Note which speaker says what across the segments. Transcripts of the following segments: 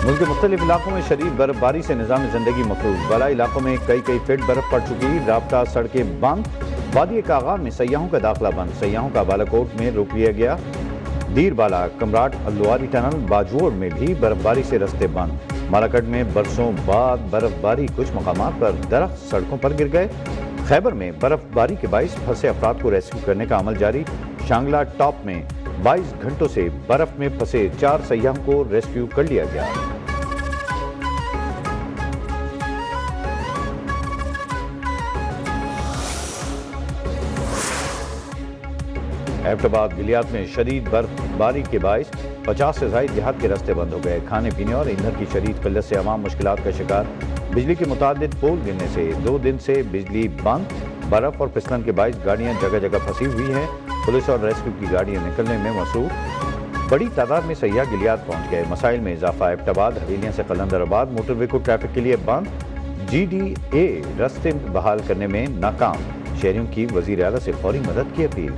Speaker 1: ملک کے مختلف علاقوں میں شدید برف باری سے نظام زندگی مفلوج، بالائی علاقوں میں کئی فٹ برف پڑ چکی، رابطہ سڑکیں بند، وادی کاغان میں سیاحوں کا داخلہ بند، سیاحوں کا بالاکوٹ میں روک لیا گیا، دیر بالا کمراٹ اللواری ٹنل باجوڑ میں بھی برف باری سے رستے بند، مالاکٹ میں برسوں بعد برف باری، کچھ مقامات پر درخت سڑکوں پر گر گئے، خیبر میں برف باری کے باعث پھنسے افراد کو ریسکیو کرنے کا عمل جاری، شانگلہ ٹاپ میں 22 گھنٹوں سے برف میں پھنسے 4 سیاحوں کو ریسکیو کر لیا گیا۔ ایبٹ آباد گلیات میں شدید برف باری کے باعث 50 سے زائد دیہات کے راستے بند ہو گئے، کھانے پینے اور ایندھن کی شدید قلت سے عوام مشکلات کا شکار، بجلی کے متعدد پول گرنے سے 2 دن سے بجلی بند، برف اور پھسلن کے باعث گاڑیاں جگہ جگہ پھنسی ہوئی ہیں، پولیس اور ریسکیو کی گاڑیاں نکلنے میں مصروف، بڑی تعداد میں سیاح گلیات پہنچ گئے، مسائل میں اضافہ، ایبٹ آباد حویلیاں سے قلندر آباد موٹر وے کو ٹریفک کے لیے بند، GDA راستے بحال کرنے میں ناکام، شہریوں کی وزیر اعلیٰ سے فوری مدد کی اپیل۔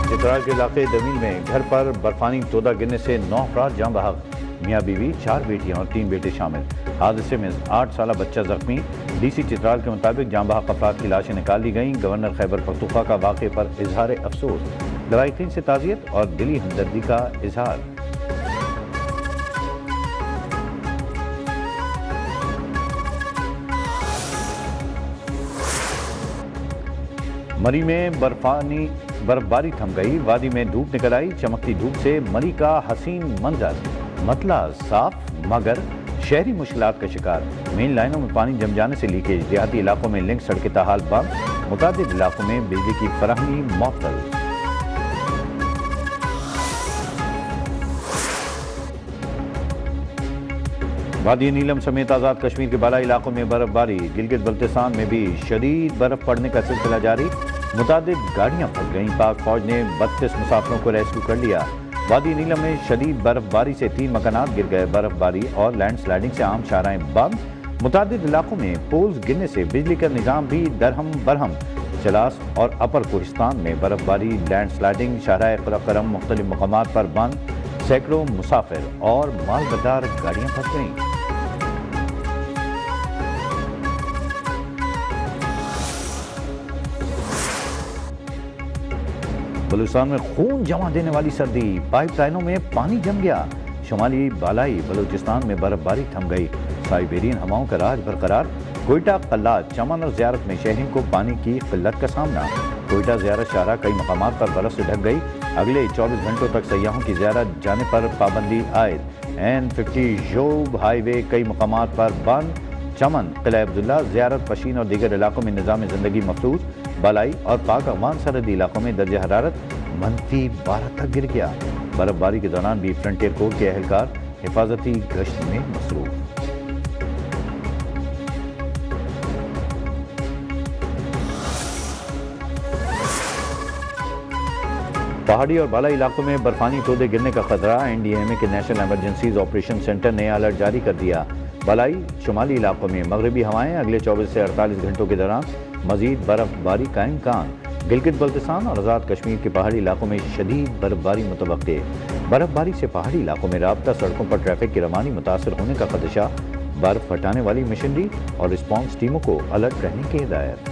Speaker 1: چترال کے علاقے دمیل میں گھر پر برفانی تودہ گرنے سے 9 افراد جاں بحق، میاں بیوی، 4 بیٹیاں اور 3 بیٹے شامل، حادثے میں 8 سالہ بچہ زخمی، DC چترال کے مطابق جاں بحق افراد کی لاشیں نکال لی گئیں، گورنر خیبر پختونخوا کا واقعے پر اظہار افسوس، لواحقین سے تعزیت اور دلی ہمدردی کا اظہار۔ مری میں برف باری تھم گئی، وادی میں دھوپ نکل آئی، چمکتی دھوپ سے مری کا حسین منظر، مطلع صاف مگر شہری مشکلات کا شکار، مین لائنوں میں پانی جم جانے سے لیکیج، دیہاتی علاقوں میں لنک سڑکیں تاحال بند، متعدد علاقوں میں بجلی کی فراہمی معطل۔ وادی نیلم سمیت آزاد کشمیر کے بالائی علاقوں میں برف باری، گلگت بلتستان میں بھی شدید برف پڑنے کا سلسلہ جاری، متعدد گاڑیاں پھنس گئیں، پاک فوج نے 32 مسافروں کو ریسکیو کر لیا۔ وادی نیلم میں شدید برف باری سے 3 مکانات گر گئے، برف باری اور لینڈ سلائیڈنگ سے عام شاہراہیں بند، متعدد علاقوں میں پولز گرنے سے بجلی کا نظام بھی درہم برہم، چلاس اور اپر کوہستان میں برف باری، لینڈ سلائیڈنگ، شاہراہ قلعہ کرم مختلف مقامات پر بند، سینکڑوں مسافر اور مال بردار گاڑیاں پھنس گئیں۔ بلوچستان میں خون جما دینے والی سردی، پائپ لائنوں میں پانی جم گیا، شمالی بالائی بلوچستان میں برف باری تھم گئی، سائبیرین ہواؤں کا راج برقرار، کوئٹہ، قلات، چمن اور زیارت میں شہریوں کو پانی کی قلت کا سامنا، کوئٹہ زیارت شاہراہ کئی مقامات پر برف سے ڈھک گئی، اگلے 24 گھنٹوں تک سیاحوں کی زیارت جانے پر پابندی عائد، N50 یوب ہائی وے کئی مقامات پر بند، چمن، قلعہ عبداللہ، زیارت، پشین اور دیگر علاقوں میں نظام زندگی مفلوج، بالائی اور پاک افغان سرحدی علاقوں میں درجہ حرارت -12 تک گر گیا، برف باری کے دوران بھی فرنٹیئر کورٹ کے اہلکار حفاظتی گشت میں مصروف۔ پہاڑی اور بالائی علاقوں میں برفانی تودے گرنے کا خطرہ، NDMA کے نیشنل ایمرجنسیز آپریشن سینٹر نے الرٹ جاری کر دیا، بالائی شمالی علاقوں میں مغربی ہوائیں، اگلے 24 سے 48 گھنٹوں کے دوران مزید برف باری کا امکان، گلگت بلتستان اور آزاد کشمیر کے پہاڑی علاقوں میں شدید برف باری متوقع، برف باری سے پہاڑی علاقوں میں رابطہ سڑکوں پر ٹریفک کی روانی متاثر ہونے کا خدشہ، برف ہٹانے والی مشینری اور رسپانس ٹیموں کو الرٹ رہنے کی ہدایت۔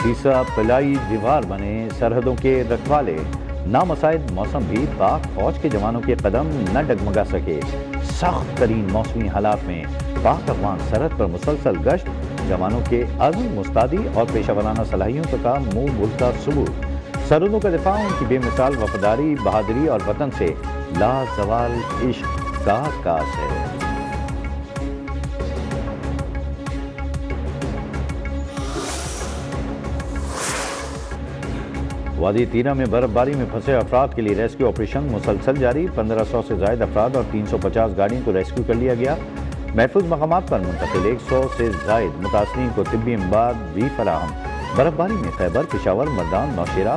Speaker 1: سیسا پلائی دیوار بنے سرحدوں کے رکھوالے، نامساعد موسم بھی پاک فوج کے جوانوں کے قدم نہ ڈگمگا سکے، سخت ترین موسمی حالات میں پاک افغان سرحد پر مسلسل گشت، جوانوں کے عزم، مستعدی اور پیشہ ورانہ صلاحیتوں کا منہ بولتا ثبوت، سرحدوں کا دفاع ان کی بے مثال وفاداری، بہادری اور وطن سے لازوال عشق کا عکاس ہے۔ وادی تیرہ میں برف باری میں پھنسے افراد کے لیے ریسکیو آپریشن مسلسل جاری، 1500 سے زائد افراد اور 350 گاڑیوں کو ریسکیو کر لیا گیا، محفوظ مقامات پر منتقل، 100 سے زائد متاثرین کو طبی امداد بھی فراہم۔ برف باری میں خیبر، پشاور، مردان، نوشیرہ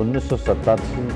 Speaker 1: 1987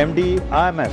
Speaker 1: MD IMF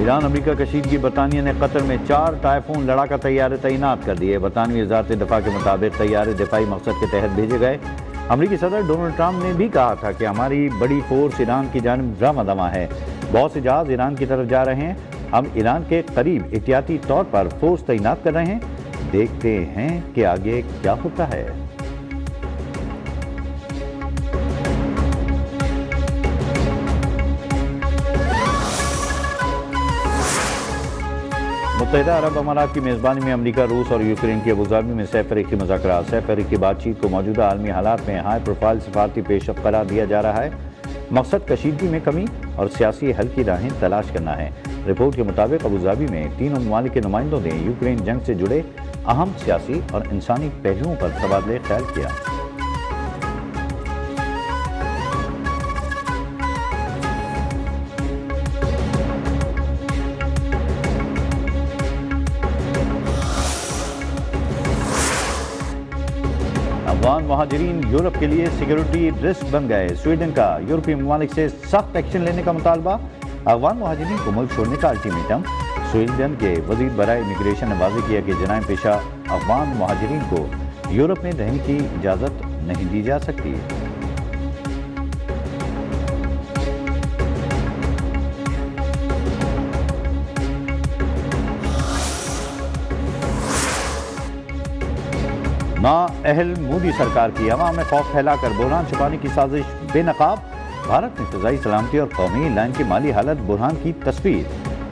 Speaker 1: ایران امریکہ کشیدگی، برطانیہ نے قطر میں 4 ٹائفون لڑاکا طیارے تعینات کر دیے۔ برطانوی وزارت دفاع کے مطابق طیارے دفاعی مقصد کے تحت بھیجے گئے۔ امریکی صدر ڈونلڈ ٹرمپ نے بھی کہا تھا کہ ہماری بڑی فورس ایران کی جانب راہ دواں ہے، بہت سے جہاز ایران کی طرف جا رہے ہیں، ہم ایران کے قریب احتیاطی طور پر فورس تعینات کر رہے ہیں، دیکھتے ہیں کہ آگے کیا ہوتا ہے۔ متحدہ عرب امارات کی میزبانی میں امریکہ، روس اور یوکرین کی ابوظہبی میں سہ فریقی مذاکرات۔ سہ فریقی بات چیت کو موجودہ عالمی حالات میں ہائی پروفائل سفارتی پیش رفت قرار دیا جا رہا ہے۔ مقصد کشیدگی میں کمی اور سیاسی حل کی راہیں تلاش کرنا ہے۔ رپورٹ کے مطابق ابوظہبی میں تینوں ممالک کے نمائندوں نے یوکرین جنگ سے جڑے اہم سیاسی اور انسانی پہلوؤں پر تبادلہ خیال کیا۔ افغان مہاجرین یورپ کے لیے سیکیورٹی رسک بن گئے۔ سویڈن کا یورپی ممالک سے سخت ایکشن لینے کا مطالبہ۔ افغان مہاجرین کو ملک چھوڑنے کا الٹیمیٹم۔ سویڈن کے وزیر برائے امیگریشن نے واضح کیا کہ جرائم پیشہ افغان مہاجرین کو یورپ میں رہنے کی اجازت نہیں دی جا سکتی۔ نااہل مودی سرکار کی عوام میں خوف پھیلا کر بحران چھپانے کی سازش بے نقاب۔ بھارت میں فضائی سلامتی اور قومی لائن کی مالی حالت بحران کی تصویر۔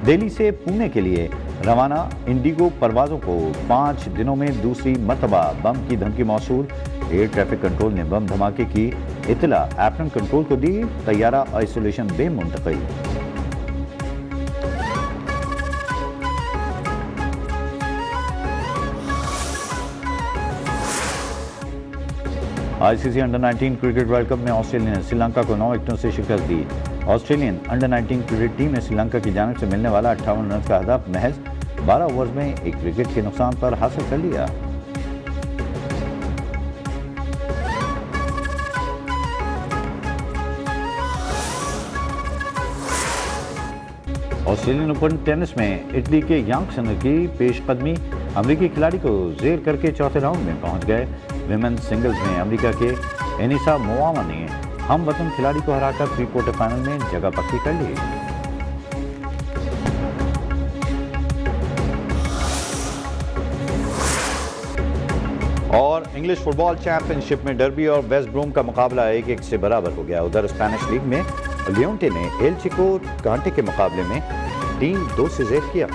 Speaker 1: دہلی سے پونے کے لیے روانہ انڈیگو پروازوں کو 5 دنوں میں دوسری مرتبہ بم کی دھمکی موصول۔ ایئر ٹریفک کنٹرول نے بم دھماکے کی اطلاع ایپرن کنٹرول کو دی۔ طیارہ آئسولیشن بے منتقل۔ آئی سی سی انڈر 19 کرکٹ ورلڈ کپ میں آسٹریلیا نے سری لنکا کو 9 وکٹوں سے شکست دی۔ آسٹریلین انڈر 19 کرکٹ ٹیم نے سری لنکا کی جانب سے ملنے والا 58 رنز کا ہدف محض 12 اوورز میں 1 وکٹ کے نقصان پر حاصل کر لیا۔ آسٹریلین اوپن ٹینس میں اٹلی کے یانگ سنر کی پیش قدمی۔ امریکی کھلاڑی کو زیر کر کے چوتھے راؤنڈ میں پہنچ گئے۔ ویمن سنگلز میں امریکہ کے اینیسا موآما نے ہم وطن کھلاڑی کو ہرا کر پری کوارٹر فائنل میں جگہ پکی کر لی۔ اور انگلش فٹ بال چیمپئن شپ میں ڈربی اور ویسٹ بروم کا مقابلہ 1-1 سے برابر ہو گیا۔ ادھر اسپینش لیگ میں لیونٹے نے ایلچے کو کانٹے کے مقابلے میں 3-2 سے زیر کیا۔